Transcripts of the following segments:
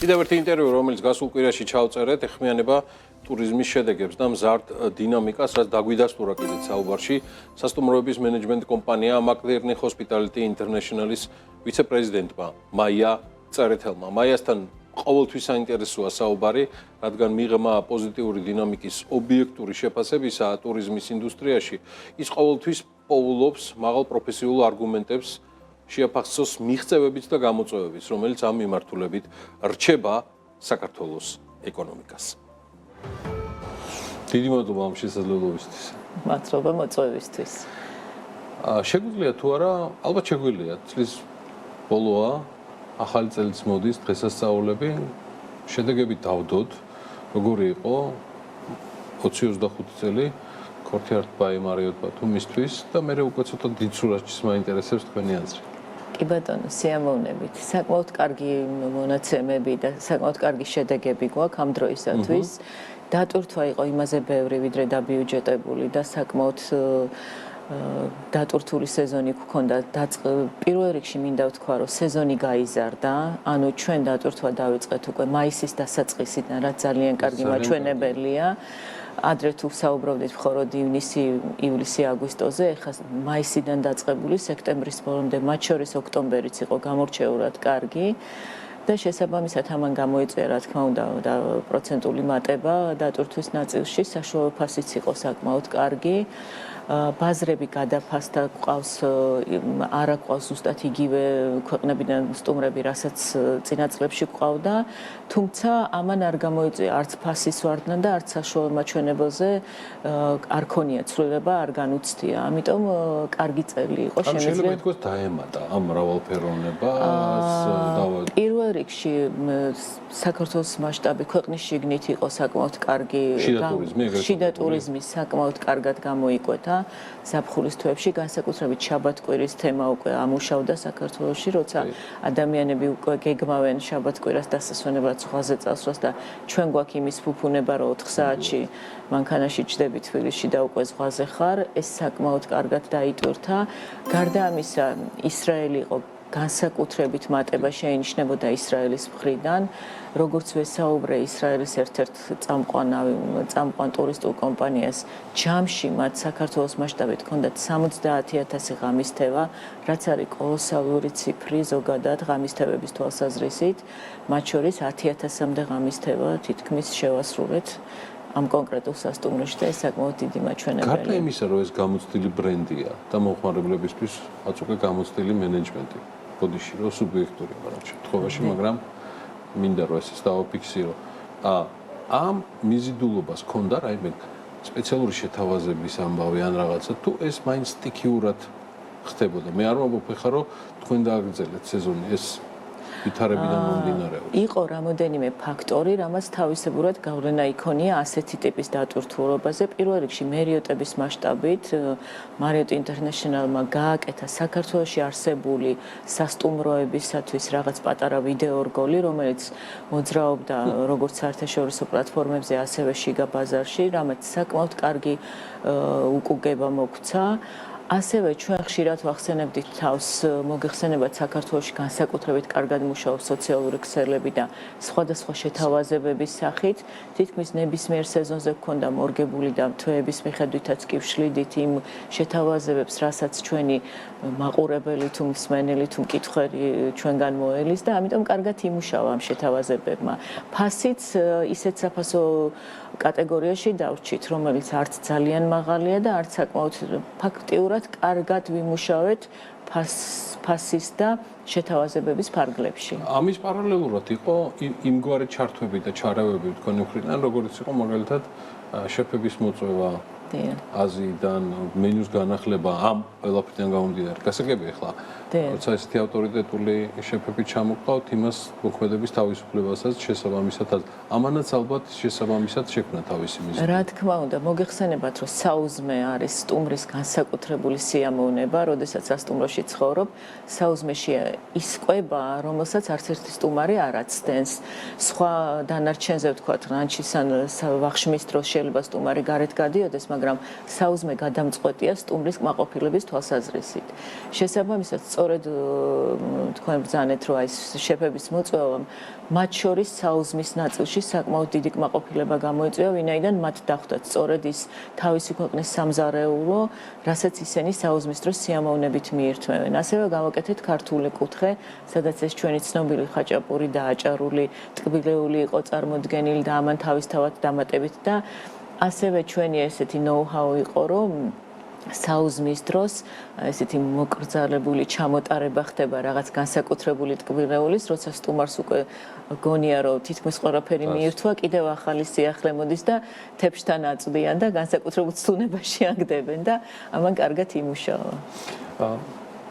კიდევ ერთი ინტერვიუ, რომელიც გასულ კვირაში ჩავწერეთ, ეხმიანება ტურიზმის შედეგებს და მზარდ დინამიკას, რაც დაგვიდასტურა კიდეც საუბარში. სასტუმროების მენეჯმენტ კომპანია McDerny Hospitality International-ის ვიცე-პრეზიდენტმა მაია წერეთელმა. მაიასთან ყოველთვის საინტერესოა საუბარი, რადგან მიღმა პოზიტიური დინამიკის ობიექტური შეფასებისა ტურიზმის ინდუსტრიაში, ის ყოველთვის პოულობს მაღალ პროფესიულ არგუმენტებს შეაფასოს მიღწევებით და გამოწვევებით, რომელიც ამ მიმართულებით რჩება საქართველოს ეკონომიკას. დიდი მადლობა ამ შესაძლებლობისთვის. მადლობა მოწვევისთვის. შეგვიძლია თუ არა, ალბათ შეგვიძლია, წლის ბოლოა, ახალი წელიც მოდის, დღესასწაულები, შედეგები დავდოთ, როგორი იყო 20-25 წელი Courtyard by Marriott ბათუმისთვის და მე უკვე ცოტა დიდ სურათში მაინტერესებს თქვენი აზრი. კი ბატონო, სიამოვნებით. საკმაოდ კარგი მონაცემები და საკმაოდ კარგი შედეგები გვაქვს ამ დროისათვის. დატვირთვა იყო იმაზე ბევრი, ვიდრე დაბიუჯეტებული და საკმაოდ დატვირთული სეზონი გქონდა. პირველ რიგში მინდა ვთქვა, რომ სეზონი გაიზარდა, ანუ ჩვენ დატვირთვა დავიწყეთ უკვე მაისის დასაწყისიდან, რაც ძალიან კარგი მაჩვენებელია. ადრე თუ საუბრობდით მხოლოდ ივლისი, აგვისტოზე, ეხლა მაისიდან დაწყებული სექტემბრის ბოლომდე, მათ შორის ოქტომბერიც იყო გამორჩეულად კარგი და შესაბამისად ამან გამოიწვია, რა თქმა უნდა, და პროცენტული მატება დატვირთვის ნაწილში, საშუალო ფასიც იყო საკმაოდ კარგი. ბაზრები გადაფასდა, ყავს არა ყავს ზუსტად იგივე ქვეყნებიდან სტუმრები, რასაც წინა წლებში ყავდა, თუმცა ამან არ გამოიწვია არც ფასის ვარდნა და არც საშუალო მაჩვენებელზე არ ქონია ცვლილება, არ განუცდია. ამიტომ კარგი წელი იყო შემიძლია. შეიძლება ითქვას დაემატა ამ მრავალფეროვნებას პირველ რიგში საქართველოს მასშტაბი ქვეყნის შიგნით იყო საკმაოდ კარგი, შიდა ტურიზმი საკმაოდ კარგად გამოიკვეთა. ზაფხულის თვეებში განსაკუთრებით შაბათ-კვირის თემა უკვე ამუშავდა საქართველოში, როცა ადამიანები უკვე გეგმავენ შაბათ-კვირას დასასვენებლად ზღვაზე წასვლას და ჩვენ გვაქვს იმის ფუფუნება, რომ 4 საათში მანქანაში ჯდები თბილისში და უკვე ზღვაზე ხარ, ეს საკმაოდ კარგად დაიტვირთა. გარდა ამისა, ისრაელი იყო განსაკუთრებით მატება შეინიშნებოდა ისრაელის მხრიდან. როგორც ვესაუბრე, ისრაელის ერთ-ერთ წამყვან ტურისტულ კომპანიას ჯამში მათ საქართველოს მასშტაბით ჰქონდათ 70,000 ღამისთევა, რაც არის კოლოსალური ციფრი ზოგადად ღამისთევების თვალსაზრისით, მათ შორის 10,000-მდე ღამისთევა თითქმის შევასრულეთ ამ კონკრეტულ სასტუმროში და ეს საკმაოდ დიდი მაჩვენებელია. გარდა იმისა, რომ ეს გამოცდილი ბრენდია და მომხმარებლებისთვის რაც უკვე გამოცდილი მენეჯმენტი, ბოდიში რო სუბიექტური მაგრამ შემთხვევაში, მაგრამ მინდა რომ ეს დავაფიქსირო. ამ მიზიდულობას ჰქონდა რაიმე სპეციალური შეთავაზების ამბავი ან რაღაცა, თუ ეს მაინც სტიქიურად ხდებოდა. მე არ ვამბობ ხა რომ თქვენ დააგრძელეთ სეზონი ეს ვითარებიდან მომდინარეობს. იყო რამოდენიმე ფაქტორი, რამაც თავისებურად გავლენა იქონია ასეთი ტიპის დატვირთულობაზე. პირველ რიგში Marriott-ების მასშტაბით Marriott International-მა გააკეთა საქართველოში არსებული სასტუმროებისათვის რაღაც პატარა ვიდეო რგოლი, რომელიც მოძრაობდა როგორც საერთაშორისო პლატფორმებზე, ასევე შიგა ბაზარში, რამაც საკმაოდ კარგი უკუგება მოგვცა. ასევე ჩვენ ხშირად ვახსენებდით თავს, მოგეხსენებათ საქართველოში განსაკუთრებით კარგად მუშაობს სოციალური ქსელები და სხვადასხვა შეთავაზებების სახით. თითქმის ნებისმიერ სეზონზე გქონდა მორგებული და თვეების მიხედვითაც კი ვშლიდით იმ შეთავაზებებს, რასაც ჩვენი მაყურებელი თუ მსმენელი თუ მკითხველი ჩვენგან მოელის და ამიტომ კარგად იმუშავა ამ შეთავაზებებმა. ფასიც ისეთ საფასო კატეგორიაში დავრჩით, რომელიც არც ძალიან მაღალია და არც საკმაოდ ფაქტიურად კარგად ვიმუშავეთ ფასის და შეთავაზებების ფარგლებში. ამის პარალელურად იყო იმგვარი ჩართვები და ჩარავები თქვენი მხრიდან, როგორც იყო მაგალითად შეფების მოწვევა აზიიდან, მენიუს განახლება ამ ყველაფრიდან გამომდინარე. გასაგებია ახლა, როცა ესეთი ავტორიტეტული შეფები ჩამოყავთ, იმას მოქმედების თავისუფლებასაც შესაბამისად, ამანაც ალბათ შესაბამისად შექმნა თავისი მიზეზი. რა თქმა უნდა, მოგეხსენებათ, რომ საუზმე არის სტუმრის განსაკუთრებული სიამოვნება, როდესაც სასტუმროში ცხოვრობ, საუზმეში ის კვება, რომელსაც არც ერთი სტუმარი არ აცდენს. სხვა დანარჩენზე ვთქვათ, რანჩის ან ვახშმის დროს შეიძლება სტუმარი გარეთ გადიოდეს, მაგრამ საუზმე გადამწყვეტია სტუმრის კმაყოფილების თვალსაზრისით. შესაბამისად, სწორედ თქვენ ბრძანეთ, რომ აი შეფების მოწვევამ მათ შორის საუზმის ნაწილში საკმაოდ დიდი კმაყოფილება გამოიწვია, ვინაიდან მათ დახვდათ სწორედ ის თავისი ქვეყნის სამზარეულო, რასაც ისინი საუზმის დროს სიამოვნებით მიირთმევენ. ასევე გავაკეთეთ ქართული კუთხე, სადაც ეს ჩვენი ცნობილი ხაჭაპური და აჭარული ტკბილეული იყო წარმოდგენილი და ამან თავისთავად დამატებით და ასევე ჩვენი ესეთი know-how იყო, რომ საუზმის დროს ესეთი მოკრძალებული ჩამოტარება ხდება რაღაც განსაკუთრებული ტკბილეულის, როცა სტუმარს უკვე გონია, რომ თითქმის ყველაფერი მიირთვა, კიდევ ახალი სიახლე მოდის და თეფშთან აწვდიან და განსაკუთრებულ ცუნებაში აგდებენ და ამან კარგად იმუშავა.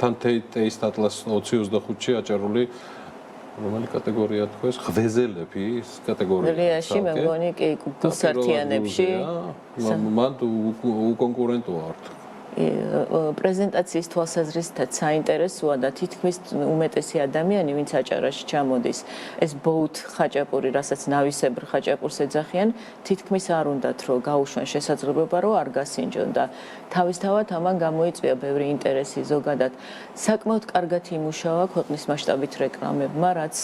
თან ტეის ატლას 2025-ში აჭარული რომელი კატეგორია თქვეს? ღვეზელები კატეგორია. ველიაში მე მგონი კი გულსართიანებში. მან უკონკურენტო ართ. პრეზენტაციის თვალსაზრისითაც საინტერესოა და თითქმის უმეტესი ადამიანი, ვინც აჭარაში ჩამოდის, ეს ბოუთ ხაჭაპური, რასაც ნავისებრ ხაჭაპურს ეძახიან, თითქმის არ უნდათ, რომ გაუშვან შესაძლებლობა, რომ არ გასინჯონ და თავისთავად ამან გამოიწვია ბევრი ინტერესი ზოგადად. საკმაოდ კარგად იმუშავა ქვეყნის მასშტაბით რეკლამებმა, რაც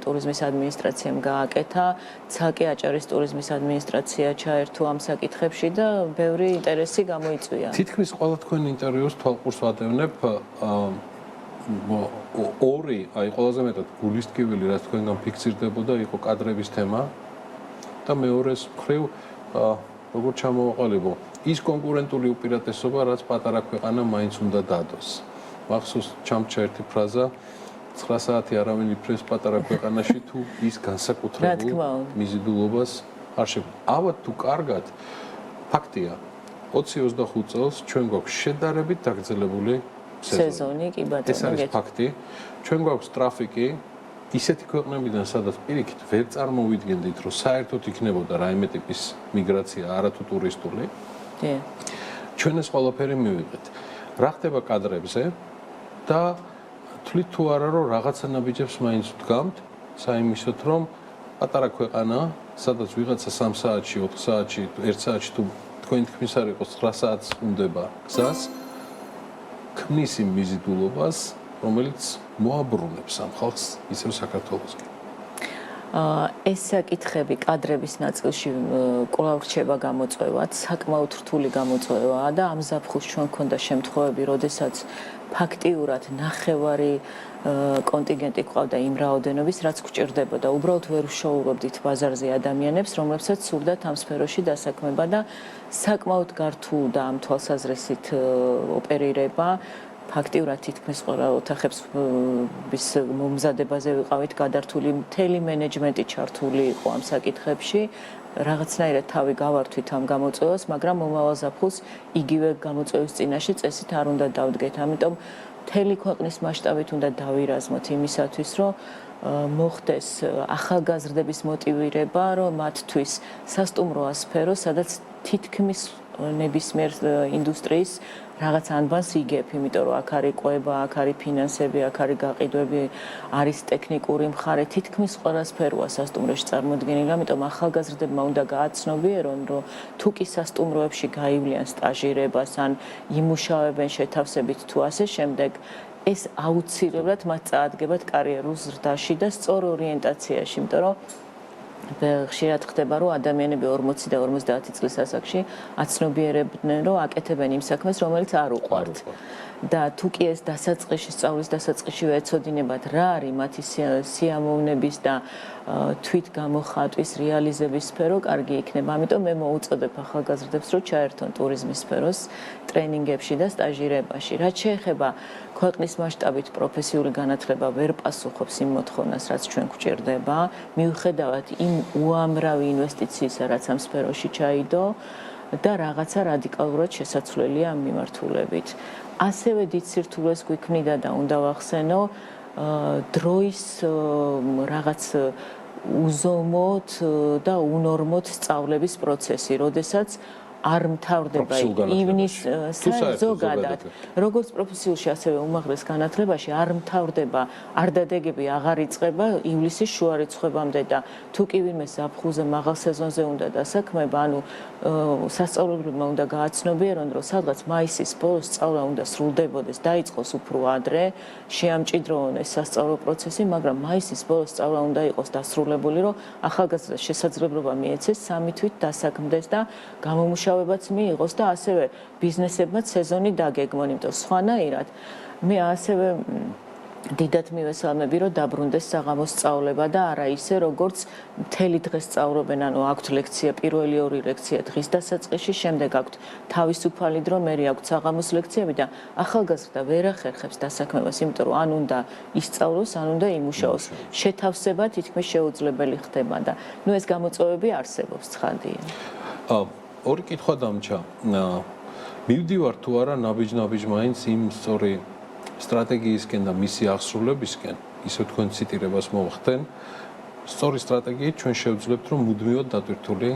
ტურიზმის ადმინისტრაციამ გააკეთა, ცალკე აჭარის ტურიზმის ადმინისტრაცია ჩაერთო ამ საკითხებში და ბევრი ინტერესი გამოიწვია. თითქმის ყველა თქვენ ინტერვიუს თვალყურს ვატევნებ ორი, აი ყველაზე მეტად გულისტკივილი, რაც თქვენგან ფიქსირდებოდა, იყო კადრების თემა და მეორეს მხრივ როგორ ჩამოვაყალიბო ის კონკურენტული უპირატესობა, რაც პატარა ქვეყანა მაინც უნდა დადოს. მახსოვს ჩამჩა ერთი ფრაზა 9 საათი არავინ იფრენს პატარა ქვეყანაში თუ ის განსაკუთრებულ მიზიდულობას არ შეგვიძლია. ავად თუ კარგად ფაქტია 20-25 წელს ჩვენ გვაქვს შედარებით დაგრძელებული სეზონი, კი ბატონო. ეს არის ფაქტი. ჩვენ გვაქვს ტრაფიკი ისეთი ქვეყნებიდან, სადაც პირიქით ვერ წარმოვიდგენდით, რომ საერთოდ იქნებოდა რაიმე ტიპის მიგრაცია, არათუ ტურისტული. დი. ჩვენ ეს ყველაფერი მივიღეთ. რა ხდება კადრებზე და თვლით თუ არა, რომ რაღაცა ნაბიჯებს მაინც ვდგამთ, საიმისოდ, რომ პატარა ქვეყანა, სადაც ვიღაცა 3 საათში, 4 საათში, 1 საათში თუ თქვენი თქმის არ იყოს 9 საათს უნდება გზას, ქმნის იმ მიზიდულობას, რომელიც მოაბრუნებს ამ ხალხს ისევ საქართველოსკენ. ეს საკითხები კადრების ნაწილში კვლავ რჩება გამოწვევად, საკმაოდ რთული გამოწვევაა და ამ ზაფხულს ჩვენ გქონდა შემთხვევები, როდესაც ფაქტიურად ნახევარი კონტინგენტი ყავდა იმ რაოდენობის, რაც გვჭირდებოდა. უბრალოდ ვერ უშოურობდით ბაზარზე ადამიანებს, რომლებსაც სურდათ ამ სფეროში დასაქმება და საკმაოდ გართულდა ამ თვალსაზრისით ოპერირება. ფაქტიურად თითქმის ყველა ოთახებს მომზადებაზე ვიყავით გადართული, მთელი მენეჯმენტი ჩართული იყო ამ საკითხებში. რაღაცნაირად თავი გავართვით ამ გამოწვევას, მაგრამ მომავალ ზაფხულს იგივე გამოწვევის წინაშე წესით არ უნდა დავდგეთ. ამიტომ მთელი ქვეყნის მასშტაბით უნდა დავირაზმოთ იმისათვის, რომ მოხდეს ახალგაზრდების მოტივირება, რომ მათთვის სასტუმროა სფერო, სადაც თითქმის ნებისმიერ ინდუსტრიის რაღაც ანბანს იგებ, იმიტომ რომ აქ არის ყვება, აქ არის ფინანსები, აქ არის გაყიდვები, არის ტექნიკური მხარე, თითქმის ყველა სფეროა სასტუმროში წარმოდგენილი, ამიტომ ახალგაზრდებმა უნდა გააცნობიერონ, რომ თუ კი სასტუმროებში გაივლიან სტაჟირებას ან იმუშავებენ შეთავსებით თუ ასე შემდეგ, ეს აუცილებლად მათ წაადგებათ კარიერულ ზრდაში და სწორ ორიენტაციაში, იმიტომ რომ ხშირად ხდება, რომ ადამიანები 40 და 50 წლის ასაკში აცნობიერებდნენ, რომ აკეთებენ იმ საქმეს, რომელიც არ უყვართ. და თუ კი ეს დასაწყისში, სწავლის დასაწყისშივე ეცოდინებათ, რა არის მათი სიამოვნების და თვით გამოხატვის, რეალიზების სფერო, კარგი იქნება. ამიტომ მე მოუწოდებ ახალგაზრდებს, რომ ჩაერთონ ტურიზმის სფეროს ტრენინგებში და სტაჟირებაში. რაც შეეხება ქვეყნის მასშტაბით პროფესიული განათლება ვერ პასუხობს იმ მოთხოვნას, რაც ჩვენ გვჭირდება, მიუხედავად იმ უამრავი ინვესტიციისა, რაც ამ სფეროში ჩაიდო და რაღაცა რადიკალურად შესაძლებელია ამ მიმართულებით. ასევე დიდ სირთულეს გვიქმნიდა და უნდა ვახსენო დროის რაღაც უზომოდ და უნორმოდ სწავლების პროცესი, როდესაც არ მთავრდება ივნის ზოგადად როგორც პროფესიულში ასევე უმაღლეს განათლებაში არ მთავრდება არ დადეგები აღარ იწყება ივლისის შუა რიცხვებამდე და თუ კი ვინმე ზაფხულზე მაღალ სეზონზე უნდა დასაქმება ანუ სასწავლებლებმა უნდა გააცნობიერონ რომ სადღაც მაისის ბოლოს სწავლა უნდა სრულდებოდეს დაიწყოს უფრო ადრე შეამჭიდროონ ეს სასწავლო პროცესი მაგრამ მაისის ბოლოს სწავლა უნდა იყოს დასრულებული რომ ახალგაზრდას შესაძლებლობა მიეცეს 3 თვით დასაქმდეს და გამომუშავებაც მიიღოს და ასევე ბიზნესებმაც სეზონი დაგეგმონ, იმიტომ სხვანაირად მე ასევე დიდად მივესალმები, რომ დაბრუნდეს საღამოს სწავლება და არა ისე, როგორც მთელი დღე სწავლობენ, ანუ აქვთ ლექცია, პირველი 2 ლექცია დღის დასაწყისში, შემდეგ აქვთ თავისუფალი დრო, მერე აქვთ საღამოს ლექციები და ახალგაზრდა ვერ ახერხებს დასაქმებას, იმიტომ რომ ან უნდა ისწავლოს, ან უნდა იმუშაოს. შეთავსება თითქმის შეუძლებელი ხდება და ნუ ეს გამოწვევები არსებობს ცხადია. ორი კითხვა დამჭა. მივდივარ თუ არა ნაბიჯ მაინც იმ სწორი სტრატეგიისკენ და მისი აღსრულებისკენ, ისე თქვენ ციტირებას მოვხდენ, სწორი სტრატეგიით ჩვენ შევძლებთ, რომ მუდმივად დატვირთული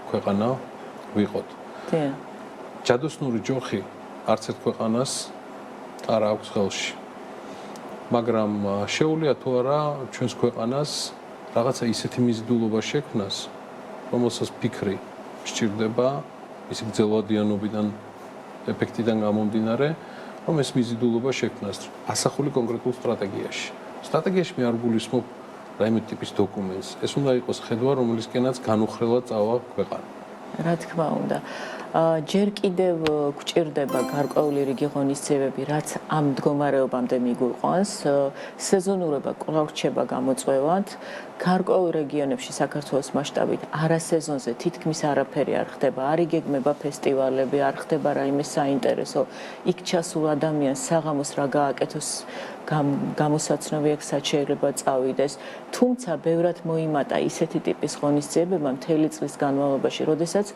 ქვეყანა ვიყოთ. ჯადოსნური ჯოხი არც ერთ ქვეყანას არ აქვს ხელში. მაგრამ შეუძლია თუ არა ჩვენს ქვეყანას რაღაცა ისეთი მიზიდულობა შექმნას, რომელსაც ფიქრი სჭირდება ისე გრძელვადიანობიდან ეფექტიდან გამომდინარე, რომ ეს მიზიდულობა შექმნას ასახული კონკრეტულ სტრატეგიაში. სტრატეგიაში მე არ გულისხმობ რაიმე ტიპის დოკუმენტს. ეს უნდა იყოს ხედვა, რომელისკენაც განუხრელად წავა ქვეყანა. რა თქმა უნდა. ჯერ კიდევ გვჭირდება გარკვეული რიგი ღონისძიებები, რაც ამ მდგომარეობამდე მიგვიყვანს. სეზონურობა კვლავ რჩება გამოწვევად. გარკვეულ რეგიონებში საქართველოს მასშტაბით არასეზონზე თითქმის არაფერი არ ხდება. არ იგეგმება ფესტივალები, არ ხდება რაიმე საინტერესო. იქ ჩასულ ადამიანს საღამოს რა გააკეთოს გამოსაცნობი აქ შეიძლება წავიდეს. თუმცა ბევრად მოიმატა ისეთი ტიპის ღონისძიებებმა მთელი წლის განმავლობაში, როდესაც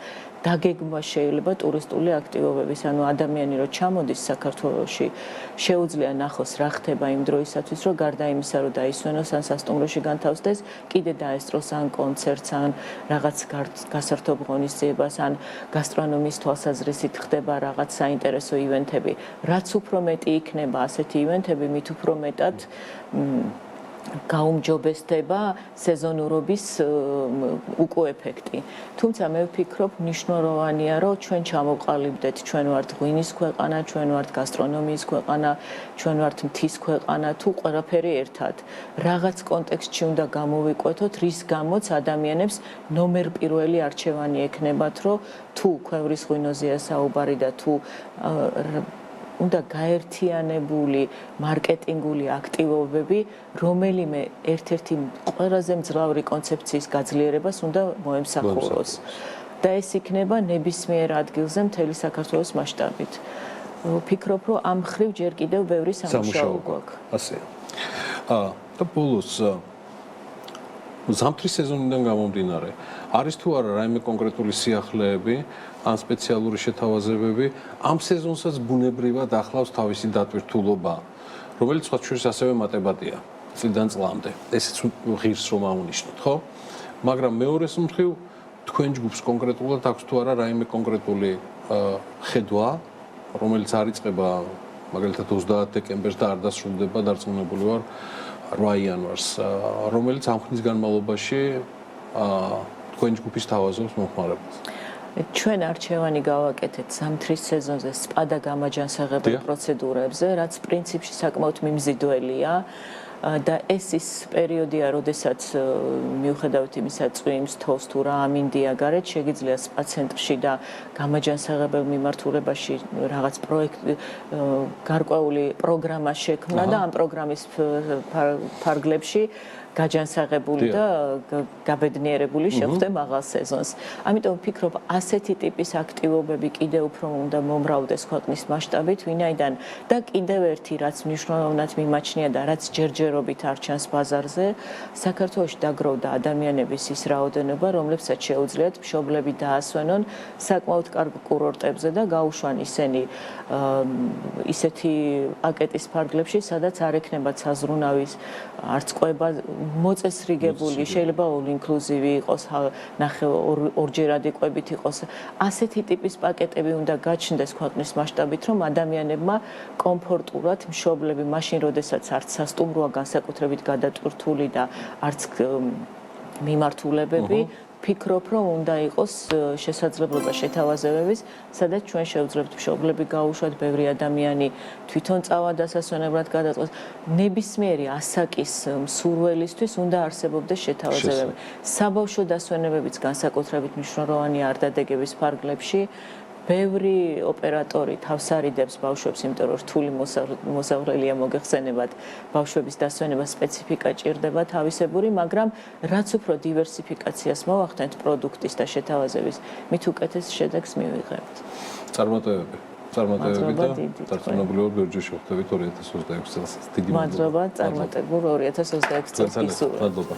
დაგეგმვა შეიძლება ტურისტული აქტივობების, ანუ ადამიანი რო ჩამოდის საქართველოში, შეუძლია ნახოს რა ხდება იმ დროისათვის, რომ გარდა იმისა, რომ დაისვენოს ან სასტუმროში განთავსდეს, კიდე დაესწროს ან კონცერტს, ან რაღაც გასართობ ღონისძიებას, ან გასტრონომიის თვალსაზრისით ხდება რაღაც საინტერესო ივენთები. რაც უფრო მეტი იქნება ასეთი ივენთები, მით უფრო მეტად გაუმჯობესდება სეზონურობის უკუ ეფექტი. თუმცა მე ვფიქრობ, მნიშვნელოვანია, რომ ჩვენ ჩამოვყალიბდეთ, ჩვენ ვართ ღვინის ქვეყანა, ჩვენ ვართ გასტრონომიის ქვეყანა, ჩვენ ვართ მთის ქვეყანა, თუ ყველაფერი ერთად. რაღაც კონტექსტში უნდა გამოვიკვეთოთ, რის გამოც ადამიანებს ნომერ პირველი არჩევანი ექნებათ, რომ თუ ქვევრის ღვინოზეა საუბარი და თუ უნდა გაერთიანებული მარკეტინგული აქტივობები, რომელიმე ერთ-ერთი ყველაზე მძლავრი კონცეფციის გაძლიერებას უნდა მოემსახუროს. და ეს იქნება ნებისმიერ ადგილზე მთელი საქართველოს მასშტაბით. ვფიქრობ, რომ ამ ხრივ ჯერ კიდევ ბევრი სამუშაო გვაქვს. ასეა. და ბოლოს ზამთრის სეზონიდან გამომდინარე, არის თუ არა რაიმე კონკრეტული სიახლეები ან სპეციალური შეთავაზებები ამ სეზონსაც ბუნებრივად ახლავს თავისი დატვირთულობა, რომელიც სხვა შორის ასევე მატებადია წლიდან წლამდე. ესეც ღირს რომ აუნიშნოთ, ხო? მაგრამ მეორეს მხრივ თქვენ ჯგუფს კონკრეტულად აქვს თუ არა რაიმე კონკრეტული ხედვა, რომელიც არ იწყება მაგალითად 30 დეკემბერს და არ დასრულდება, დარწმუნებული ვარ 8 იანვარს, რომელიც ამ ხნის განმავლობაში თქვენ ჯგუფის თავაზობს მოხმარებას. ჩვენ არჩევანი გავაკეთეთ ზამთრის სეზონზე სპა და გამაჯანსაღებელ პროცედურებზე, რაც პრინციპში საკმაოდ მიმზიდველია. და ეს ის პერიოდია, როდესაც მიუხედავად იმისა, წვიმს, თოვს თუ რა ამინდია გარეთ, შეგიძლია სპა ცენტრში და გამაჯანსაღებელ მიმართულებაში რაღაც გარკვეული პროგრამა შექმნა და ამ პროგრამის ფარგლებში გაჯანსაღებული და გაბედნიერებული შეხვდე მაღალ სეზონს. ამიტომ ვფიქრობ, ასეთი ტიპის აქტივობები კიდევ უფრო უნდა მომრავლდეს ქვეყნის მასშტაბით, ვინაიდან და კიდევ ერთი რაც მნიშვნელოვნად მიმაჩნია და რაც ჯერჯერობით ჯერჯერობით არ ჩანს ბაზარზე. საქართველოში დაგროვდა ადამიანების ის რაოდენობა, რომლებსაც შეუძლიათ მშობლები დაასვენონ საკმაოდ კარგ კურორტებზე და გაუშვან ისინი ისეთი პაკეტის ფარგლებში, სადაც არ ექნებათ საზრუნავის არც ყვება მოწესრიგებული, შეიძლება all inclusive იყოს, ნახე ორჯერადი ყვებით იყოს. ასეთი ტიპის პაკეტები უნდა გაჩნდეს ქვეყნის მასშტაბით, რომ ადამიანებმა კომფორტულად მშობლები მაშინ, როდესაც არც სასტუმროა განსაკუთრებით გადატვირთული და არც მიმართულებები, ფიქრობ, რომ უნდა იყოს შესაძლებლობა შეთავაზებების, სადაც ჩვენ შევძლებთ მშობლები გაუშვათ, ბევრი ადამიანი თვითონ წავა დასასვენებლად გადაწყვეტს. ნებისმიერი ასაკის მსურველისთვის უნდა არსებობდეს შეთავაზებები. საბავშვო დასვენებებიც განსაკუთრებით მნიშვნელოვანია არდადეგების ფარგლებში. ბევრი ოპერატორი თავს არიდებს ბავშვებს, იმიტომ რომ რთული მოსავრელია მოგეხსენებათ ბავშვების დასვენება სპეციფიკა ჭირდება თავისებური, მაგრამ რაც უფრო დივერსიფიკაციას მოვახდენთ პროდუქტის და შეთავაზების, მით უკეთეს შედეგს მივიღებთ. წარმატებები და დარწმუნებული ვარ ბერჯერ შევხვდებით 2026 წელს. დიდი მადლობა. მადლობა, წარმატებულ 2026 წელს. მადლობა.